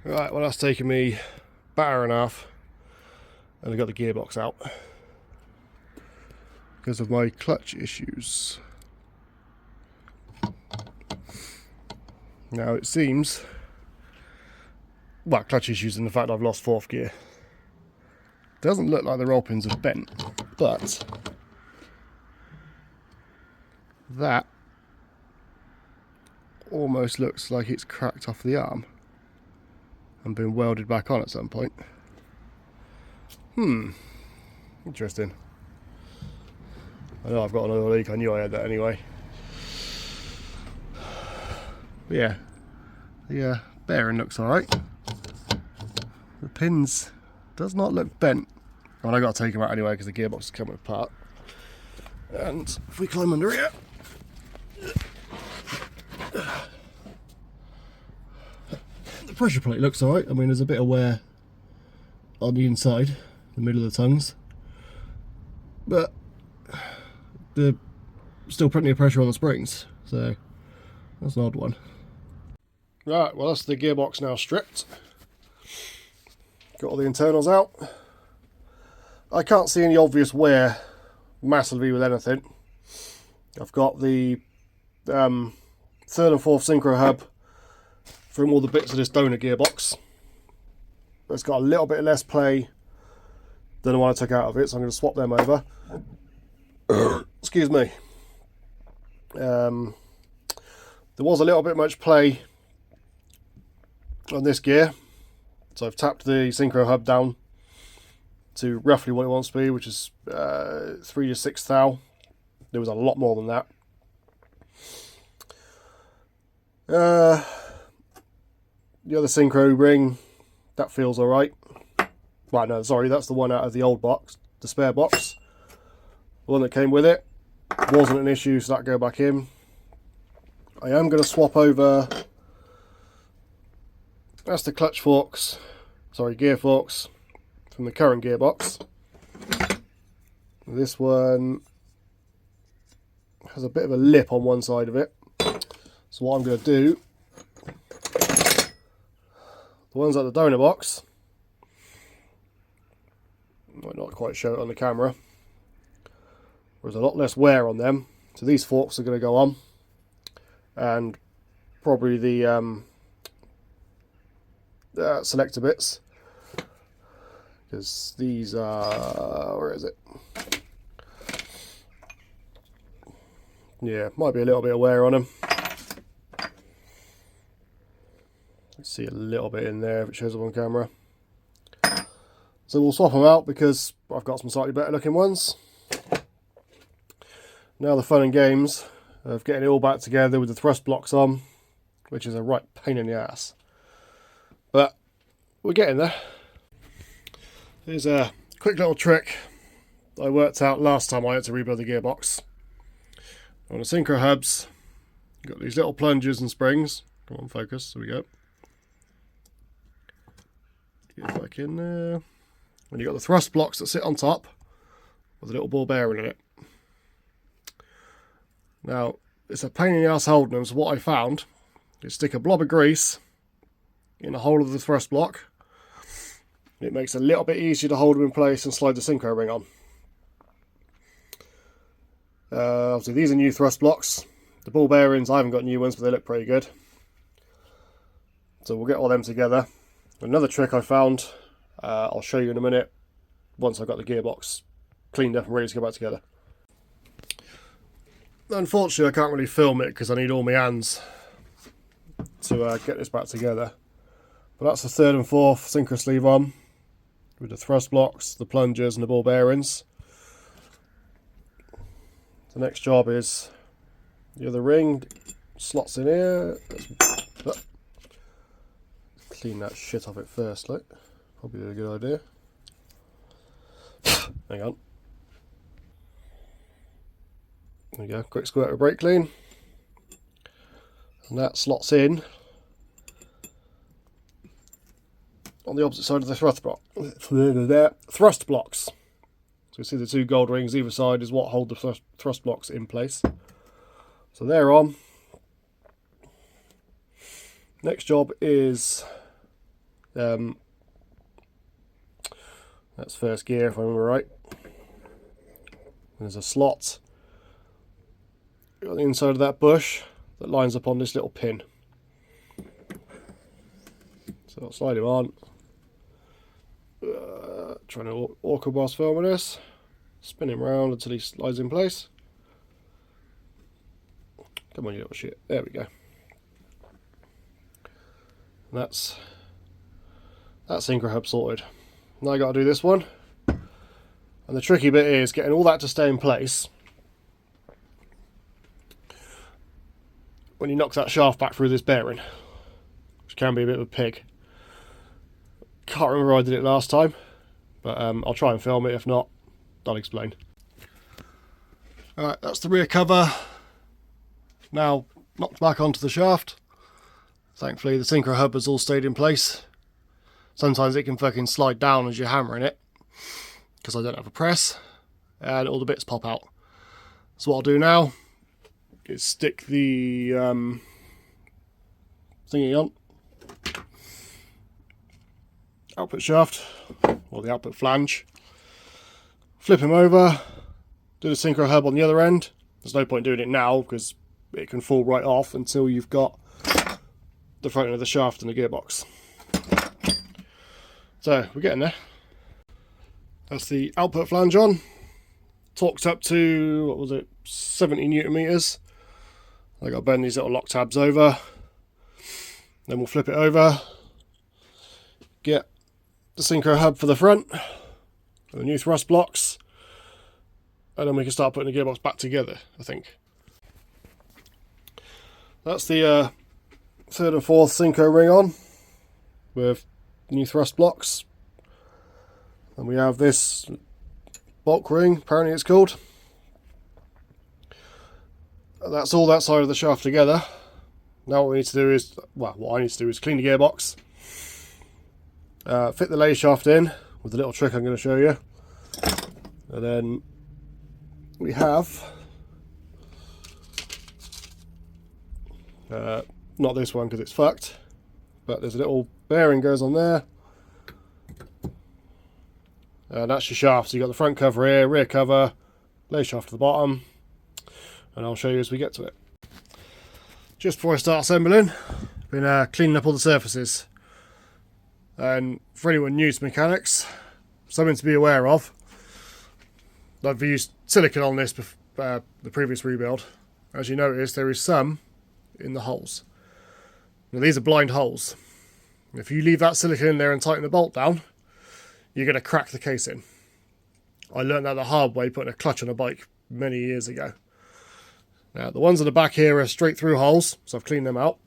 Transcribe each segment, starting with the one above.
Right, well that's taken me about an hour and a half, and I got the gearbox out because of my clutch issues. Now it seems, well, clutch issues and the fact I've lost fourth gear. Doesn't look like the roll pins have bent, but that almost looks like it's cracked off the arm and been welded back on at some point. Interesting. I know I've got another leak, I knew I had that anyway. But yeah, the bearing looks alright. The pins does not look bent. Well, I got to take them out anyway because the gearbox is coming apart. And if we climb under here, the pressure plate looks alright. I mean, there's a bit of wear on the inside, the middle of the tongues, but there's still plenty of pressure on the springs, so that's an odd one. Right, well that's the gearbox now stripped. Got all the internals out. I can't see any obvious wear massively with anything. I've got the third and fourth synchro hub from all the bits of this donor gearbox. It's got a little bit less play than the one I took out of it, so I'm going to swap them over. Excuse me. There was a little bit much play on this gear, so I've tapped the synchro hub down to roughly what it wants to be, which is 3 to 6 thou. There was a lot more than that. The other synchro ring, that feels alright. Right, no, sorry, that's the one out of the old box, the spare box. The one that came with it wasn't an issue, so that go back in. I am going to swap over, that's the clutch forks, sorry, gear forks from the current gearbox. This one has a bit of a lip on one side of it. So what I'm going to do, the ones at the donor box, might not quite show it on the camera, there's a lot less wear on them, so these forks are going to go on, and probably the selector bits, because these are, where is it? Yeah, might be a little bit of wear on them. Let's see a little bit in there if it shows up on camera. So we'll swap them out because I've got some slightly better looking ones. Now the fun and games of getting it all back together with the thrust blocks on, which is a right pain in the ass. But we're getting there. Here's a quick little trick I worked out last time I had to rebuild the gearbox. On the synchro hubs, you've got these little plungers and springs. Come on, focus, there we go. Get back in there. And you've got the thrust blocks that sit on top with a little ball bearing in it. Now, it's a pain in the ass holding them, so what I found is stick a blob of grease in the hole of the thrust block. It makes it a little bit easier to hold them in place and slide the synchro ring on. Obviously these are new thrust blocks. The ball bearings, I haven't got new ones, but they look pretty good. So we'll get all them together. Another trick I found, I'll show you in a minute, once I've got the gearbox cleaned up and ready to go back together. Unfortunately I can't really film it because I need all my hands to get this back together. But that's the third and fourth synchro sleeve on, with the thrust blocks, the plungers and the ball bearings. The next job is the other ring slots in here. Clean that shit off it first, like. Probably a good idea. Hang on. There we go, quick squirt of brake clean. And that slots in on the opposite side of the thrust blocks. So you see the two gold rings either side is what hold the thrust blocks in place. So they're on. Next job is That's first gear, if I remember right. There's a slot on the inside of that bush that lines up on this little pin. So I'll slide him on. Trying to awkward whilst filming this. Spin him around until he slides in place. Come on, you little shit. There we go. And that's that synchro hub sorted. Now I got to do this one. And the tricky bit is getting all that to stay in place when you knock that shaft back through this bearing, which can be a bit of a pig. Can't remember how I did it last time, but I'll try and film it. If not, I'll explain. Alright, that's the rear cover. Now knocked back onto the shaft. Thankfully the synchro hub has all stayed in place. Sometimes it can fucking slide down as you're hammering it, because I don't have a press, and all the bits pop out. So what I'll do now is stick the thingy on. Output shaft, or the output flange. Flip him over, do the synchro hub on the other end. There's no point doing it now because it can fall right off until you've got the front end of the shaft and the gearbox. So we're getting there. That's the output flange on. Torqued up to, what was it, 70 Newton meters. I got to bend these little lock tabs over. Then we'll flip it over. Get the synchro hub for the front. The new thrust blocks. And then we can start putting the gearbox back together, I think. That's the third and fourth synchro ring on with new thrust blocks. And we have this bulk ring, apparently it's called. And that's all that side of the shaft together. Now what we need to do is, well, what I need to do is clean the gearbox. Fit the lay shaft in with the little trick I'm going to show you. And then we have, not this one because it's fucked, but there's a little bearing goes on there. That's your shaft. So you've got the front cover here, rear cover, lay shaft to the bottom, and I'll show you as we get to it. Just before I start assembling, I've been cleaning up all the surfaces. And for anyone new to mechanics, something to be aware of. I've used silicone on this the previous rebuild. As you notice, there is some in the holes. Now these are blind holes. If you leave that silicone in there and tighten the bolt down, you're going to crack the casing. I learned that the hard way putting a clutch on a bike many years ago. Now the ones on the back here are straight through holes, so I've cleaned them out.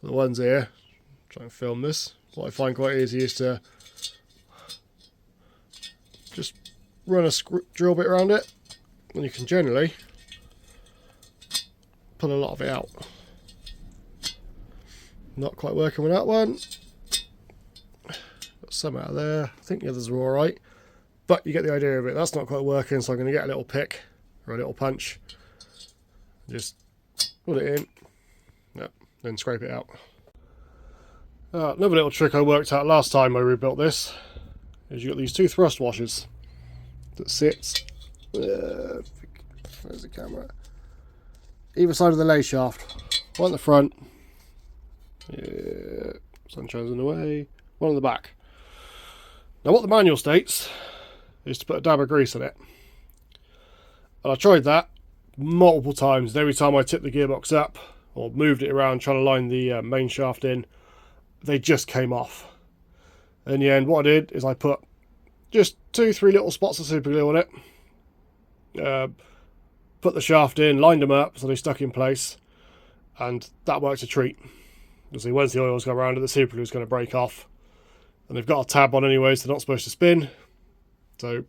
The ones here, try and film this. What I find quite easy is to just run a drill bit around it, and you can generally pull a lot of it out. Not quite working with that one. Got some out of there. I think the others are alright, but you get the idea of it. That's not quite working, so I'm going to get a little pick or a little punch, just put it in, yep, then scrape it out. Another little trick I worked out last time I rebuilt this is you got these two thrust washers that sit, where's the camera, either side of the lay shaft. One at the front, yeah, sunshine's in the way, one on the back. Now what the manual states is to put a dab of grease on it. And I tried that multiple times, and every time I tipped the gearbox up or moved it around trying to line the main shaft in, they just came off. In the end, what I did is I put just 2-3 little spots of super glue on it, put the shaft in, lined them up so they stuck in place, and that worked a treat. You see, once the oils go around it, the super glue is going to break off, and they've got a tab on anyway, so they're not supposed to spin. So,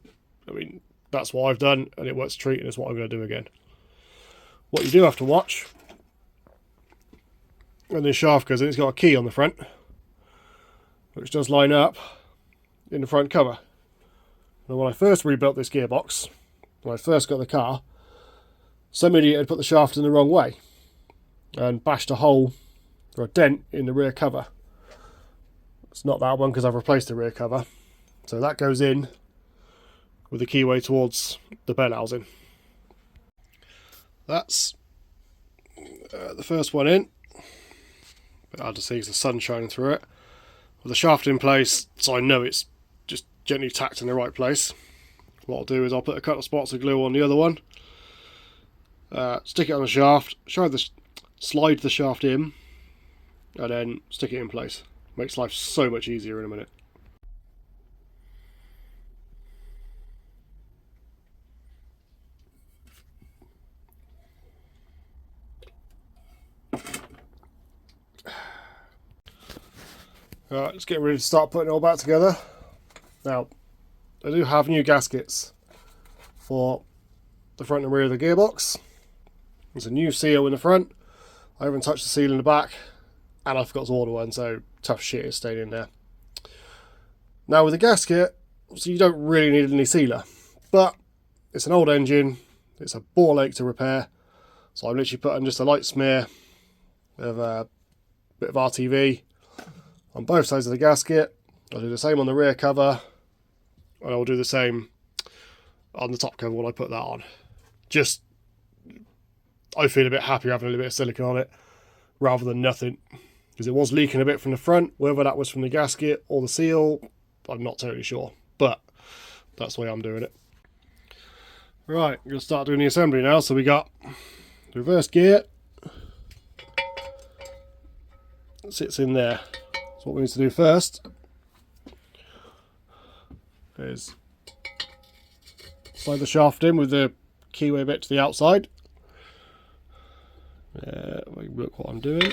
I mean, that's what I've done, and it works a treat, and it's what I'm going to do again. What you do have to watch, when this shaft goes in, it's got a key on the front, which does line up in the front cover. Now when I first rebuilt this gearbox, when I first got the car, some idiot had put the shaft in the wrong way and bashed a hole or a dent in the rear cover. It's not that one because I've replaced the rear cover. So that goes in with the keyway towards the bell housing. That's the first one in. Bit hard to see because the sun's shining through it. With the shaft in place, so I know it's just gently tacked in the right place. What I'll do is I'll put a couple of spots of glue on the other one, stick it on the shaft, slide the shaft in, and then stick it in place. Makes life so much easier in a minute. Alright, let's get ready to start putting it all back together. Now, I do have new gaskets for the front and rear of the gearbox. There's a new seal in the front. I haven't touched the seal in the back, and I forgot to order one, so tough shit is staying in there. Now with the gasket, so you don't really need any sealer, but it's an old engine, it's a ball ache to repair, so I'm literally putting just a light smear of a bit of RTV on both sides of the gasket. I'll do the same on the rear cover, and I'll do the same on the top cover when I put that on. Just, I feel a bit happier having a little bit of silicone on it rather than nothing, because it was leaking a bit from the front. Whether that was from the gasket or the seal, I'm not totally sure, but that's the way I'm doing it. Right, I'm going to start doing the assembly now. So we got the reverse gear, it sits in there. So what we need to do first is slide the shaft in with the keyway bit to the outside. Look what I'm doing.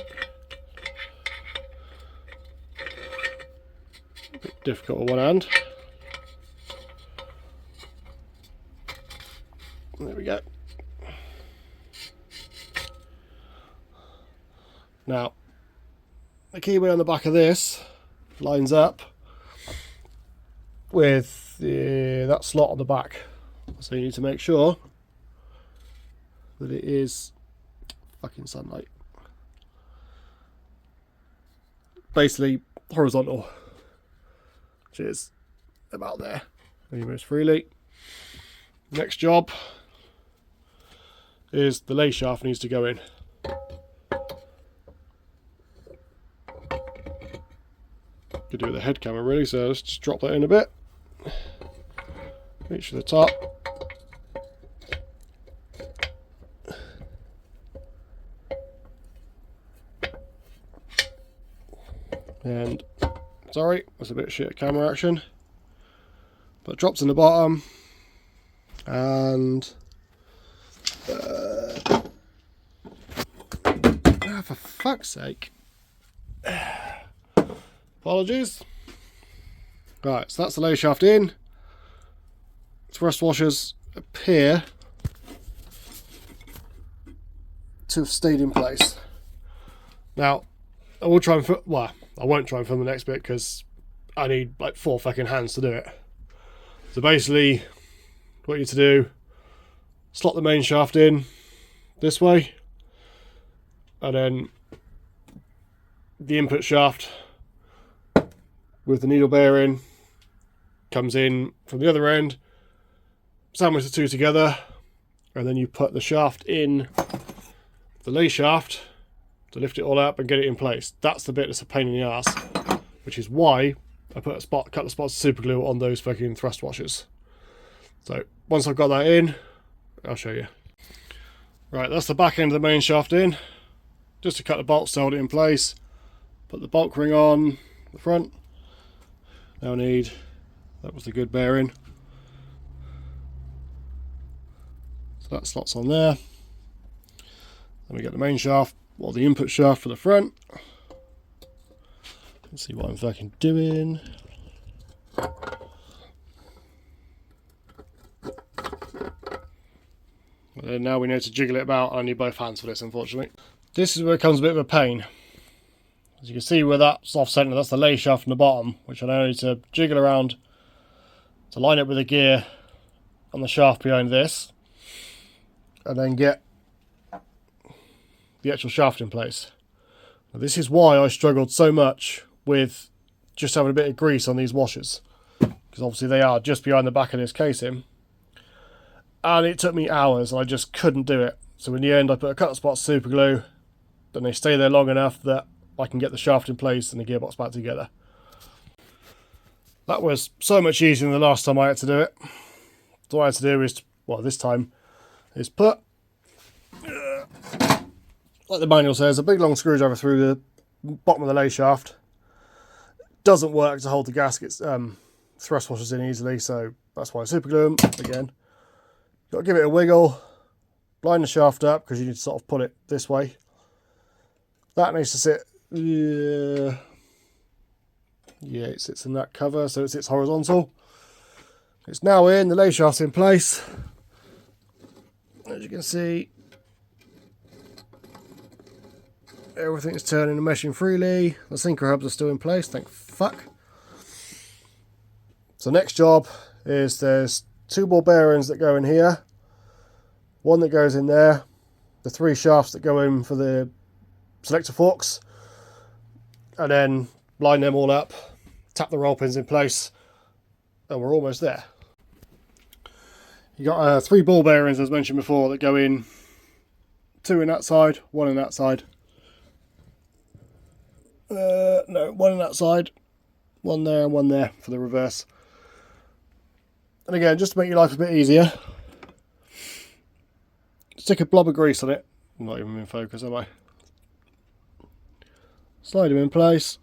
A bit difficult with one hand. There we go. Now, the keyway on the back of this lines up with that slot on the back. So you need to make sure that it is fucking sunlight. Basically horizontal, which is about there. And you move freely. Next job is the lay shaft needs to go in. Could do with the head camera really, so let's just drop that in a bit. Reach to the top. And sorry, that's a bit shit at camera action. But it drops in the bottom. And for fuck's sake. Apologies. Right, so that's the lay shaft in. Thrust washers appear to have stayed in place. Now, I will try and I won't try and film the next bit because I need like 4 fucking hands to do it. So basically, what you need to do, slot the main shaft in this way, and then the input shaft with the needle bearing comes in from the other end, sandwich the two together, and then you put the shaft in the lay shaft to lift it all up and get it in place. That's the bit that's a pain in the ass, which is why I put a couple of spots of super glue on those fucking thrust washers. So once I've got that in, I'll show you. Right, that's the back end of the main shaft in. Just to cut the bolts to hold it in place. Put the bulk ring on the front. Now I need, that was the good bearing. So that slots on there. Then we get the main shaft, or the input shaft for the front. Let's see what I'm fucking doing. And then now we need to jiggle it about. I need both hands for this, unfortunately. This is where it becomes a bit of a pain. As you can see where that's off centre, that's the lay shaft on the bottom, which I now need to jiggle around to line up with the gear on the shaft behind this, and then get the actual shaft in place. Now, this is why I struggled so much with just having a bit of grease on these washers, because obviously they are just behind the back of this casing, and it took me hours and I just couldn't do it. So in the end I put a couple of spots of super glue, and they stay there long enough that I can get the shaft in place and the gearbox back together. That was so much easier than the last time I had to do it. So what I had to do is, well, this time, is put, like the manual says, a big long screwdriver through the bottom of the lay shaft. Doesn't work to hold the gaskets, thrust washers in easily, so that's why I super glue them. Again, got to give it a wiggle, line the shaft up, because you need to sort of pull it this way. That needs to sit, yeah, it sits in that cover, so it sits horizontal. It's now in, the lay shaft's in place. As you can see, everything's turning and meshing freely. The synchro hubs are still in place, thank fuck. So next job is there's 2 ball bearings that go in here, one that goes in there, the 3 shafts that go in for the selector forks, and then line them all up, tap the roll pins in place, and we're almost there. You got 3 ball bearings, as mentioned before, that go in, 2 in that side, 1 in that side. No, 1 in that side, 1 there and 1 there for the reverse. And again, just to make your life a bit easier, stick a blob of grease on it. I'm not even in focus, am I? Slide them in place.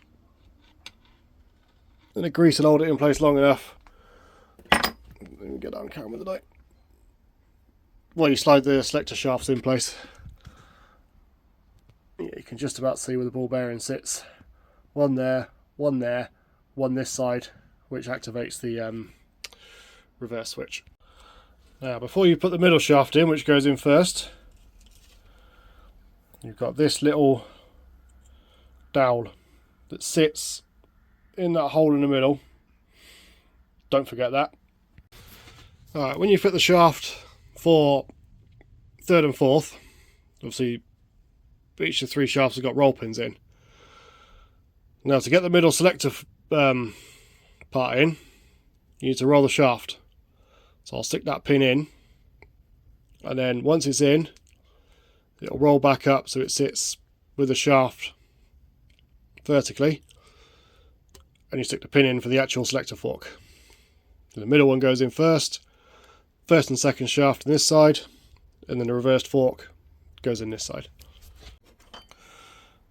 And the grease will hold it in place long enough. Let me get that on camera today. Well, you slide the selector shafts in place. Yeah, you can just about see where the ball bearing sits. 1 there, 1 there, 1 this side, which activates the reverse switch. Now, before you put the middle shaft in, which goes in first, you've got this little dowel that sits in that hole in the middle. Don't forget that. Alright, when you fit the shaft for 3rd and 4th, obviously each of the 3 shafts have got roll pins in. Now to get the middle selector part in, you need to roll the shaft. So I'll stick that pin in, and then once it's in, it'll roll back up so it sits with the shaft vertically, and you stick the pin in for the actual selector fork. The middle one goes in first, 1st and 2nd shaft on this side, and then the reversed fork goes in this side.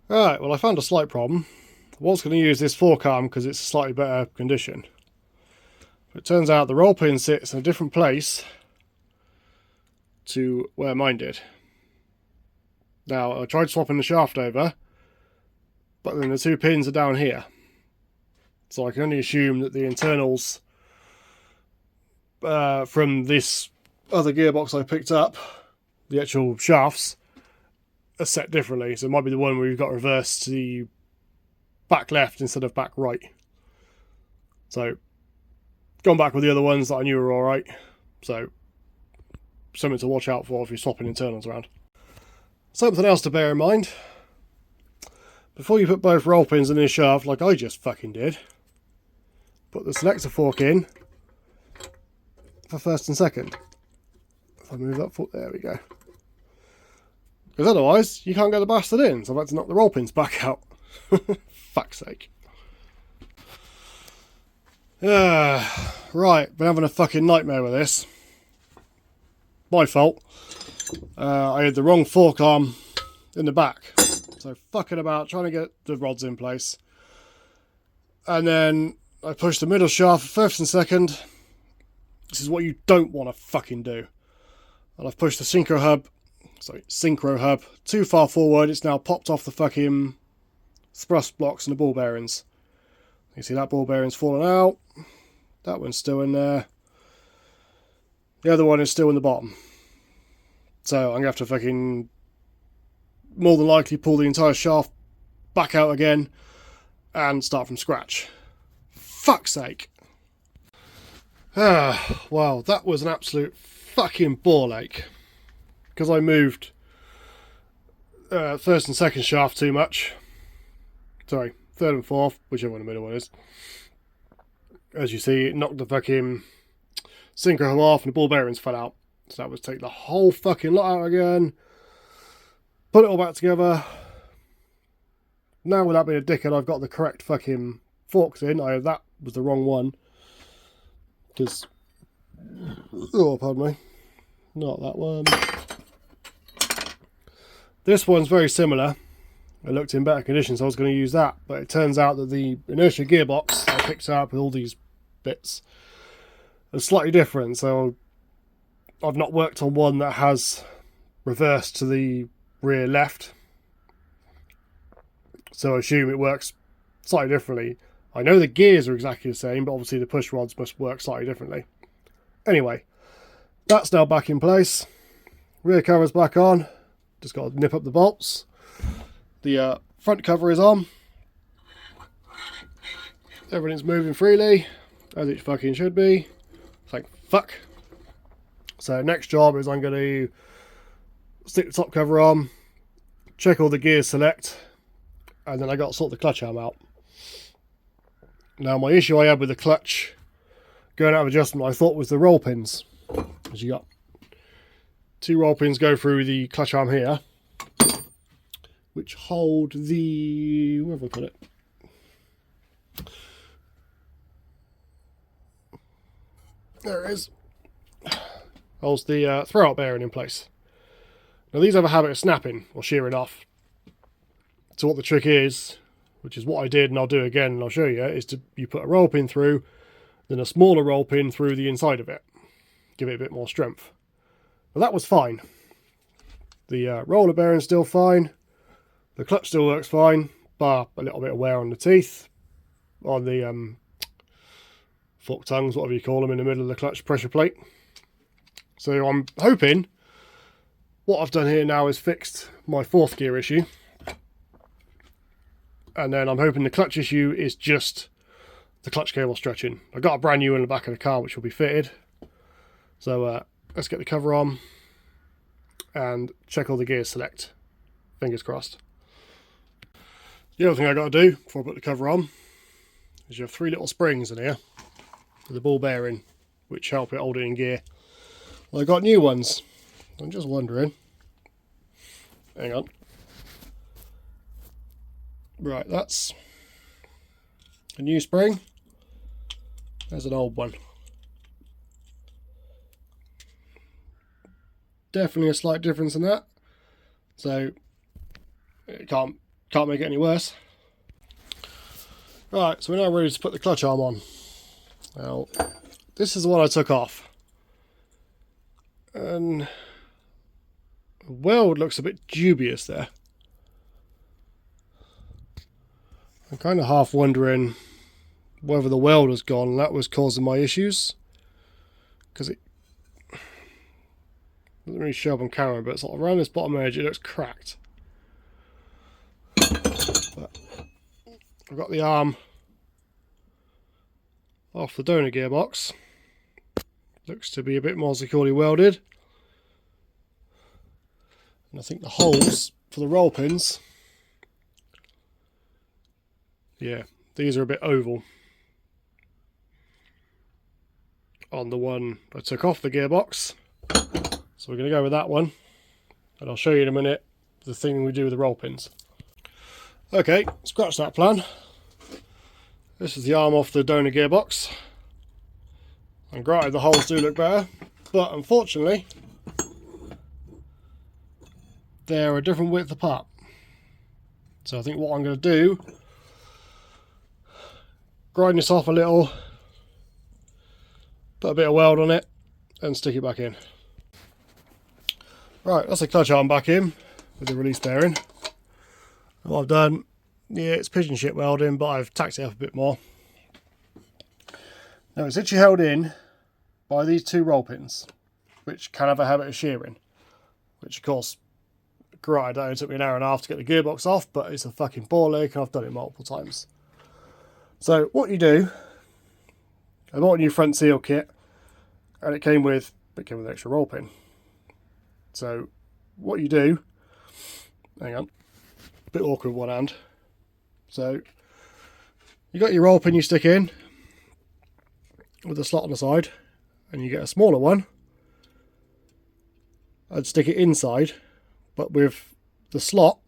Alright, well I found a slight problem. I was going to use this fork arm because it's a slightly better condition. But it turns out the roll pin sits in a different place to where mine did. Now I tried swapping the shaft over, but then the 2 pins are down here. So I can only assume that the internals from this other gearbox I picked up, the actual shafts, are set differently. So it might be the one where you've got reversed to the back left instead of back right. So gone back with the other ones that I knew were alright. So something to watch out for if you're swapping internals around. Something else to bear in mind. Before you put both roll pins in this shaft, like I just fucking did, put the selector fork in for 1st and 2nd. If I move that foot, there we go. Because otherwise, you can't get the bastard in, so I've had to knock the roll pins back out. Fuck's sake. Right, been having a fucking nightmare with this. My fault. I had the wrong fork arm in the back. So fucking about, trying to get the rods in place. And then I pushed the middle shaft for 1st and 2nd. This is what you don't want to fucking do. And I've pushed the synchro hub too far forward. It's now popped off the fucking thrust blocks and the ball bearings. You see that ball bearing's fallen out. That one's still in there. The other one is still in the bottom. So I'm going to have to fucking more than likely pull the entire shaft back out again and start from scratch. Fuck's sake. Well, that was an absolute fucking ball ache. Because I moved 1st and 2nd shaft too much. Sorry, third and fourth, whichever one the middle one is. As you see, it knocked the fucking synchro off and the ball bearings fell out. So that was take the whole fucking lot out again, put it all back together. Now, without being a dickhead, I've got the correct fucking forks in. That was the wrong one. Because, oh, pardon me, not that one. This one's very similar. It looked in better condition, so I was going to use that. But it turns out that the inertia gearbox I picked up with all these bits is slightly different. So I've not worked on one that has reverse to the rear left. So I assume it works slightly differently. I know the gears are exactly the same, but obviously the push rods must work slightly differently. Anyway, that's now back in place. Rear cover's back on. Just got to nip up the bolts. The front cover is on. Everything's moving freely, as it fucking should be. Thank fuck. So next job is I'm going to stick the top cover on, check all the gears select, and then I got to sort the clutch arm out. Now my issue I had with the clutch going out of adjustment, I thought, was the roll pins. As you got 2 roll pins go through the clutch arm here, which hold the, where have I put it? There it is. Holds the throw-out bearing in place. Now these have a habit of snapping or shearing off. So what the trick is, which is what I did and I'll do again and I'll show you, is you put a roll pin through, then a smaller roll pin through the inside of it. Give it a bit more strength. Well, that was fine. The roller bearing's still fine. The clutch still works fine, bar a little bit of wear on the teeth, on the fork tongues, whatever you call them, in the middle of the clutch pressure plate. So I'm hoping what I've done here now is fixed my 4th gear issue. And then I'm hoping the clutch issue is just the clutch cable stretching. I got a brand new in the back of the car which will be fitted. So let's get the cover on and check all the gears select. Fingers crossed. The other thing I got to do before I put the cover on is you have 3 little springs in here with the ball bearing which help it hold it in gear. Well, I got new ones. I'm just wondering. Hang on. Right, that's a new spring. There's an old one. Definitely a slight difference in that. So it can't make it any worse. Right, so we're now ready to put the clutch arm on. Now, this is the one I took off. And the weld looks a bit dubious there. I'm kind of half wondering whether the weld has gone and that was causing my issues. Because it doesn't really show up on camera, but it's like around this bottom edge it looks cracked. But I've got the arm off the donor gearbox. Looks to be a bit more securely welded. And I think the holes for the roll pins, yeah, these are a bit oval on the one I took off the gearbox. So we're going to go with that one. And I'll show you in a minute the thing we do with the roll pins. Okay, scratch that plan. This is the arm off the donor gearbox. And granted, the holes do look better, but unfortunately they're a different width apart. So I think what I'm going to do, grind this off a little, put a bit of weld on it and stick it back in. Right, that's the clutch arm back in with the release bearing. What I've done, yeah, it's pigeon shit welding, but I've tacked it up a bit more. Now it's actually held in by these 2 roll pins, which can have a habit of shearing, which of course, granted, it took me an hour and a half to get the gearbox off, but it's a fucking ball ache and I've done it multiple times. So what you do, I bought a new front seal kit and it came with an extra roll pin. So what you do, hang on, a bit awkward with one hand. So You got your roll pin you stick in with a slot on the side, and you get a smaller one. I'd stick it inside, but with the slot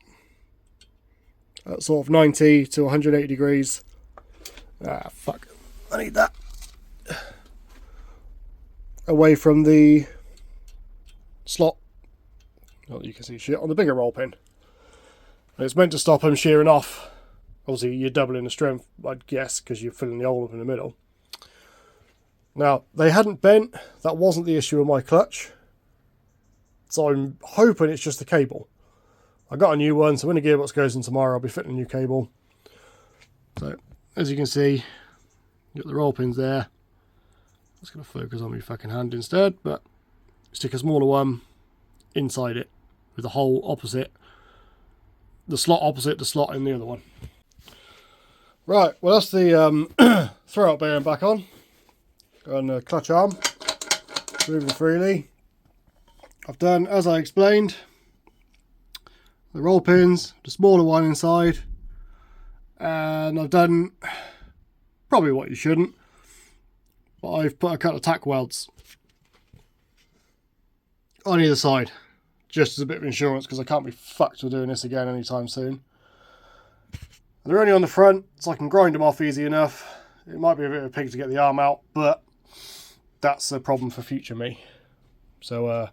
at sort of 90 to 180 degrees. Ah, fuck. I need that. Away from the slot. Well, you can see shit on the bigger roll pin. And it's meant to stop them shearing off. Obviously, you're doubling the strength, I'd guess, because you're filling the hole up in the middle. Now, they hadn't bent. That wasn't the issue with my clutch. So I'm hoping it's just the cable. I got a new one, so when the gearbox goes in tomorrow, I'll be fitting a new cable. So, as you can see, you got the roll pins there. I'm just going to focus on my fucking hand instead, but stick a smaller one inside it with the hole opposite, the slot opposite the slot in the other one. Right, well that's the throw-out bearing back on, and the clutch arm moving freely. I've done, as I explained, the roll pins, the smaller one inside, and I've done probably what you shouldn't, but I've put a couple of tack welds on either side, just as a bit of insurance, because I can't be fucked with doing this again anytime soon. They're only on the front, so I can grind them off easy enough. It might be a bit of a pig to get the arm out, but that's a problem for future me. So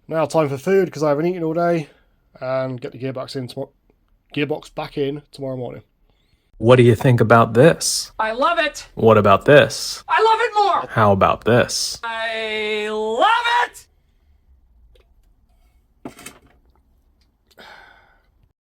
now time for food, because I haven't eaten all day, and get the gearbox back in tomorrow morning. What do you think about this? I love it. What about this? I love it more. How about this? I love it.